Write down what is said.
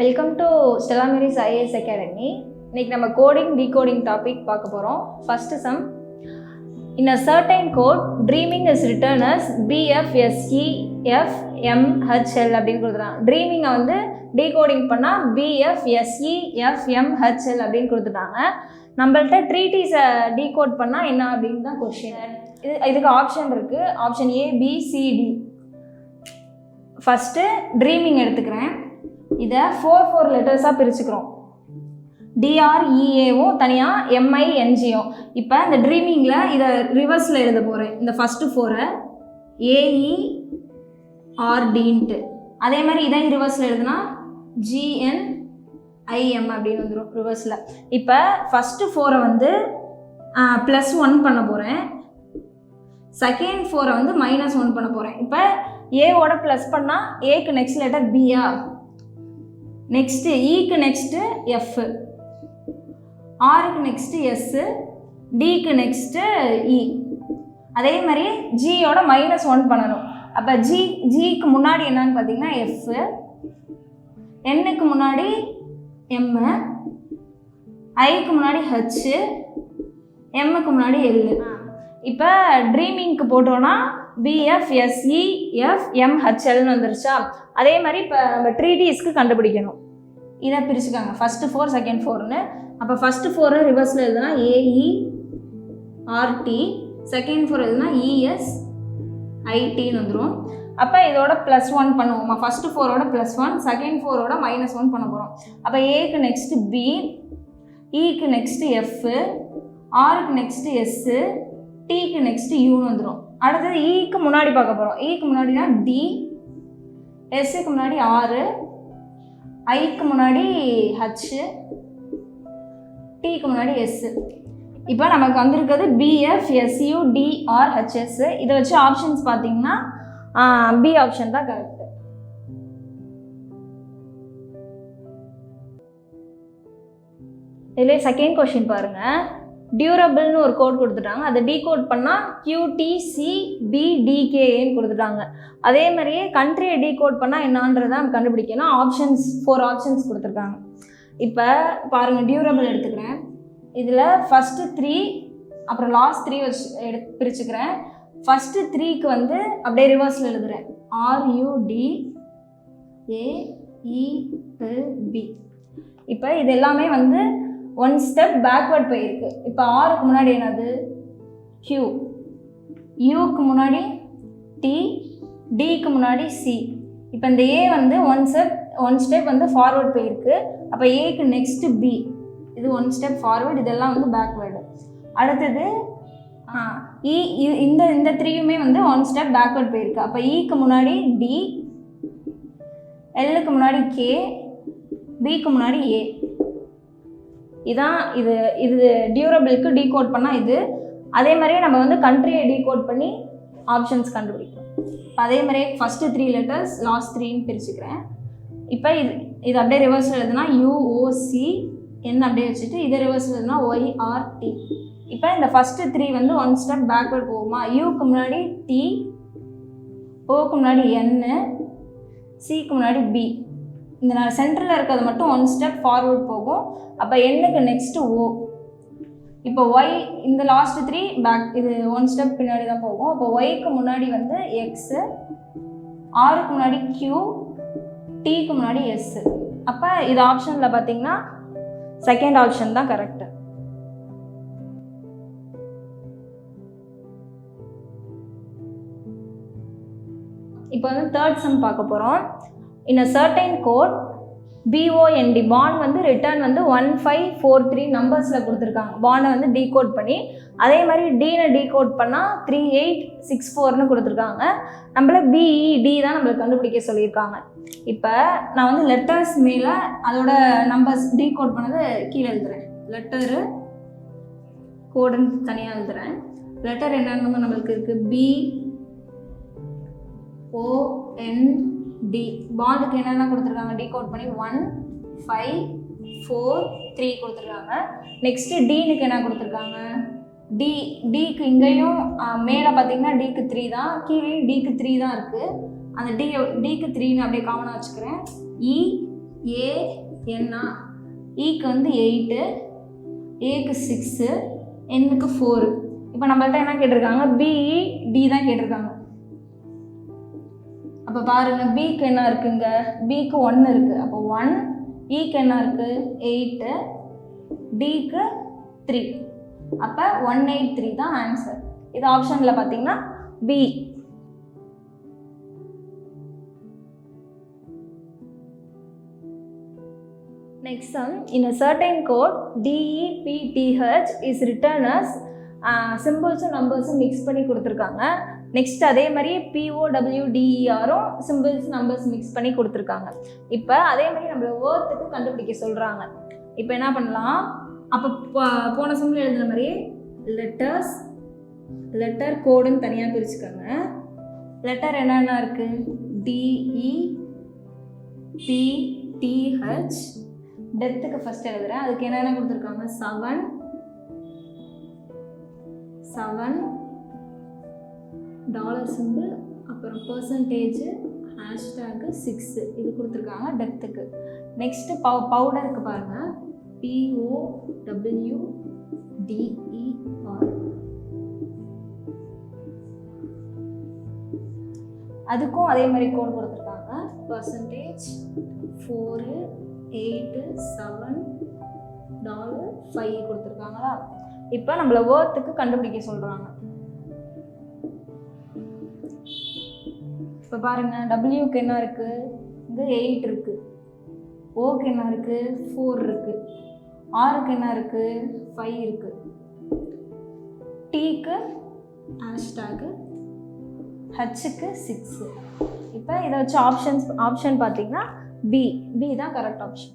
Welcome to Stella Mary's IAS academy. இன்னைக்கு நம்ம coding decoding topic பார்க்க போகிறோம். First sum. In a certain code, dreaming is written as BFSEFMHL அப்படின்னு கொடுத்துட்டாங்க. ட்ரீமிங்கை வந்து டீகோடிங் பண்ணால் BFSEFMHL அப்படின்னு கொடுத்துட்டாங்க. நம்மள்ட்ட ட்ரீட்டீஸை டீகோட் பண்ணால் என்ன அப்படின்னு தான் கொஸ்டின். இதுக்கு ஆப்ஷன் இருக்குது. Option ABCD. ஃபஸ்ட்டு ட்ரீமிங் எடுத்துக்கிறேன். இதை 4 லெட்டர்ஸாக பிரிச்சுக்கிறோம். DREAவும் தனியாக MINGயும். இப்போ இந்த ட்ரீமிங்கில் இதை ரிவர்ஸில் எழுத போகிறேன். இந்த ஃபஸ்ட்டு 4 AERDன்ட்டு. அதே மாதிரி இதை ரிவர்ஸில் எழுதுனா GNIM அப்படின்னு வந்துடும் ரிவர்ஸில். இப்போ ஃபஸ்ட்டு 4 வந்து +1 பண்ண போகிறேன். செகண்ட் 4 வந்து -1 பண்ண போகிறேன். இப்போ ஏவோட ப்ளஸ் பண்ணால் ஏக்கு நெக்ஸ்ட் லெட்டர் பியா, நெக்ஸ்ட்டு ஈக்கு நெக்ஸ்ட்டு எஃப், ஆருக்கு நெக்ஸ்ட்டு எஸ்ஸு, டிக்கு நெக்ஸ்ட்டு இ. அதே மாதிரி ஜியோட -1 பண்ணணும். அப்போ ஜிக்கு முன்னாடி என்னன்னு பார்த்தீங்கன்னா எஃப், என்னுக்கு முன்னாடி எம்மு, ஐக்கு முன்னாடி ஹச்சு, எம்முக்கு முன்னாடி எல்லு. இப்போ ட்ரீமிங்க்கு போட்டோன்னா BFSEFMHLன்னு வந்துருச்சா. அதே மாதிரி இப்போ நம்ம ட்ரீட்டீஸ்க்கு கண்டுபிடிக்கணும். இதை பிரிச்சுக்காங்க. First 4 second 4ன்னு. அப்போ ஃபஸ்ட்டு 4 ரிவர்ஸில் எழுதுனா AERT, செகண்ட் 4 எழுதுனா ESITன்னு வந்துடும். அப்போ இதோட +1 பண்ணுவோமா. ஃபஸ்ட்டு 4ஓட +1, செகண்ட் 4ஓட -1 பண்ண போகிறோம். அப்போ ஏக்கு நெக்ஸ்ட்டு பி, ஈக்கு நெக்ஸ்ட்டு எஃப், ஆருக்கு நெக்ஸ்ட்டு எஸ்ஸு, டிக்கு நெக்ஸ்ட்டு யூன்னு வந்துடும். அடுத்தது ஈக்கு முன்னாடி பார்க்க போகிறோம். ஈக்கு முன்னாடினா டி, எஸ்ஸுக்கு முன்னாடி ஆறு, ஐக்கு முன்னாடி ஹச்சு, டிக்கு முன்னாடி எஸ்ஸு. இப்போ நமக்கு வந்திருக்கிறது BFSUDRHS. இதை வச்சு ஆப்ஷன்ஸ் பார்த்தீங்கன்னா பி ஆப்ஷன் தான் கரெக்ட். இதிலே செகண்ட் கொஸ்டின் பாருங்கள். டியூரபிள்னு ஒரு கோட் கொடுத்துட்டாங்க. அதை டீகோட் பண்ணால் QTCBDKன்னு கொடுத்துட்டாங்க. அதே மாதிரியே கண்ட்ரியை டீகோட் பண்ணால் என்னன்றதை நம்ம கண்டுபிடிக்கணும். 4 ஆப்ஷன்ஸ் கொடுத்துருக்காங்க. இப்போ பாருங்கள், டியூரபிள் எடுத்துக்கிறேன். இதில் ஃபஸ்ட்டு 3 அப்புறம் லாஸ்ட் 3 வச்சு பிரிச்சுக்கிறேன். ஃபஸ்ட்டு 3க்கு வந்து அப்படியே ரிவர்ஸில் எழுதுகிறேன். RUDAELB. இப்போ இது எல்லாமே வந்து 1 ஸ்டெப் பேக்வர்ட் போயிருக்கு. இப்போ ஆருக்கு முன்னாடி என்னது Q, யூக்கு முன்னாடி T, டிக்கு முன்னாடி C. இப்போ இந்த ஏ வந்து 1 ஸ்டெப் வந்து ஃபார்வர்ட் போயிருக்கு. அப்போ ஏக்கு நெக்ஸ்ட்டு B, இது 1 ஸ்டெப் ஃபார்வர்ட், இதெல்லாம் வந்து பேக்வேர்டு. அடுத்தது இந்த 3யுமே வந்து 1 ஸ்டெப் பேக்வர்ட் போயிருக்கு. அப்போ ஈக்கு முன்னாடி D, எல்லுக்கு முன்னாடி K, பிக்கு முன்னாடி A. இதான் இது டியூரபிளுக்கு டீகோட் பண்ணால் இது. அதே மாதிரியே நம்ம வந்து கண்ட்ரியை டீகோட் பண்ணி ஆப்ஷன்ஸ் கண்டுபிடிக்கிறோம். அதே மாதிரியே ஃபஸ்ட்டு 3 லெட்டர்ஸ் லாஸ்ட் 3ன்னு பிரிச்சுக்கிறேன். இப்போ இது அப்படியே ரிவர்ஸில் எழுதுனா UOC என்ன அப்படியே வச்சுட்டு இதை ரிவர்ஸில் எழுதுனா YRT. இப்போ இந்த ஃபஸ்ட்டு 3 வந்து 1 ஸ்டெப் பேக்வர்ட் போகுமா. யூக்கு முன்னாடி T, ஓக்கு முன்னாடி N, சிக்கு முன்னாடி B. இந்த சென்டரில் இருக்கிறது மட்டும் 1 ஸ்டெப் ஃபார்வர்ட் போகும். அப்போ என்னுக்கு நெக்ஸ்ட்டு O. இப்போ ஒய் இந்த லாஸ்ட் 3 பேக், இது 1 ஸ்டெப் பின்னாடி தான் போகும். அப்போ ஒய்க்கு முன்னாடி வந்து எக்ஸு, ஆருக்கு முன்னாடி Q, டிக்கு முன்னாடி எஸ்ஸு. அப்போ இது ஆப்ஷனில் பார்த்தீங்கன்னா செகண்ட் ஆப்ஷன் தான் கரெக்டு. இப்போ வந்து தேர்ட் சம் பார்க்க போகிறோம். In a certain code, BOND bond வந்து ரிட்டர்ன் வந்து 1543 நம்பர்ஸில் கொடுத்துருக்காங்க. பாண்டை வந்து டீகோட் பண்ணி, அதே மாதிரி டீனை டீகோட் பண்ணால் 3864ன்னு கொடுத்துருக்காங்க. நம்மள BED தான் நம்மளுக்கு கண்டுபிடிக்க சொல்லியிருக்காங்க. இப்போ நான் வந்து லெட்டர்ஸ் மேலே அதோட நம்பர்ஸ் டீகோட் பண்ணது கீழே எழுதுகிறேன். லெட்டரு கோடுன்னு தனியாக எழுதுகிறேன். லெட்டர் என்னென்னு நம்மளுக்கு இருக்குது BOND. பாண்டுக்கு என்னென்ன கொடுத்துருக்காங்க டீகோட் பண்ணி 1543 கொடுத்துருக்காங்க. நெக்ஸ்ட்டு டீனுக்கு என்ன கொடுத்துருக்காங்க டிக்கு இங்கேயும் மேலே பார்த்தீங்கன்னா டிக்கு 3 தான், கீழே டிக்கு 3 தான் இருக்குது. அந்த டிக்கு 3ன்னு அப்படியே காமனாக வச்சுக்கிறேன். ஏ என்ன, ஈக்கு வந்து 8, ஏக்கு 6, என்னுக்கு 4. இப்போ நம்மள்ட்ட என்ன கேட்டிருக்காங்க, பிஇ டி தான் கேட்டிருக்காங்க. அப்போ பாருங்க, பிக்கு என்ன இருக்குங்க, பிக்கு 1 இருக்குது. அப்போ 1, ஈக்கு என்ன இருக்குது 8, டிக்கு 3. அப்போ 183 தான் ஆன்சர். இது ஆப்ஷனில் பார்த்தீங்கன்னா B. Next sum, in a certain code DEPTH is written as சிம்பிள்ஸும் நம்பர்ஸும் மிக்ஸ் பண்ணி கொடுத்துருக்காங்க. நெக்ஸ்ட் அதே மாதிரி POWDERும் சிம்பிள்ஸ் நம்பர்ஸ் மிக்ஸ் பண்ணி கொடுத்துருக்காங்க. இப்போ அதே மாதிரி நம்மள வேர்த்துக்கு கண்டுபிடிக்க சொல்கிறாங்க. இப்போ என்ன பண்ணலாம், அப்போ போன சிம்பிள் எழுதுன மாதிரி லெட்டர் கோடுன்னு தனியாக பிரிச்சுக்கோங்க. லெட்டர் என்னென்ன இருக்குது, DEPTH. டெத்துக்கு ஃபஸ்ட் எழுதுகிறேன். அதுக்கு என்னென்ன கொடுத்துருக்காங்க, 7 டாலர் சிம்பிள், அப்புறம் பர்சன்டேஜ், ஹேஷ்டேக்கு 6 இது கொடுத்துருக்காங்க டெத்துக்கு. நெக்ஸ்ட்டு பவுடருக்கு பாருங்கள், POWDER. அதுக்கும் அதே மாதிரி கோட் கொடுத்துருக்காங்க. பர்சன்டேஜ் 4, 8, 7 டாலர் 5 கொடுத்துருக்காங்களா. இப்போ நம்மள வேர்த்துக்கு கண்டுபிடிக்க சொல்கிறாங்க. இப்போ பாருங்கள், டபிள்யூக்கு என்ன இருக்குது, இது 8 இருக்குது. ஓக்கு என்ன இருக்குது, 4 இருக்குது. ஆருக்கு என்ன இருக்குது, 5 இருக்குது. டீக்கு ஹேஷ்டேக்கு, ஹச்சுக்கு 6. இப்போ இதை வச்சு ஆப்ஷன் பார்த்தீங்கன்னா பி தான் கரெக்ட் ஆப்ஷன்.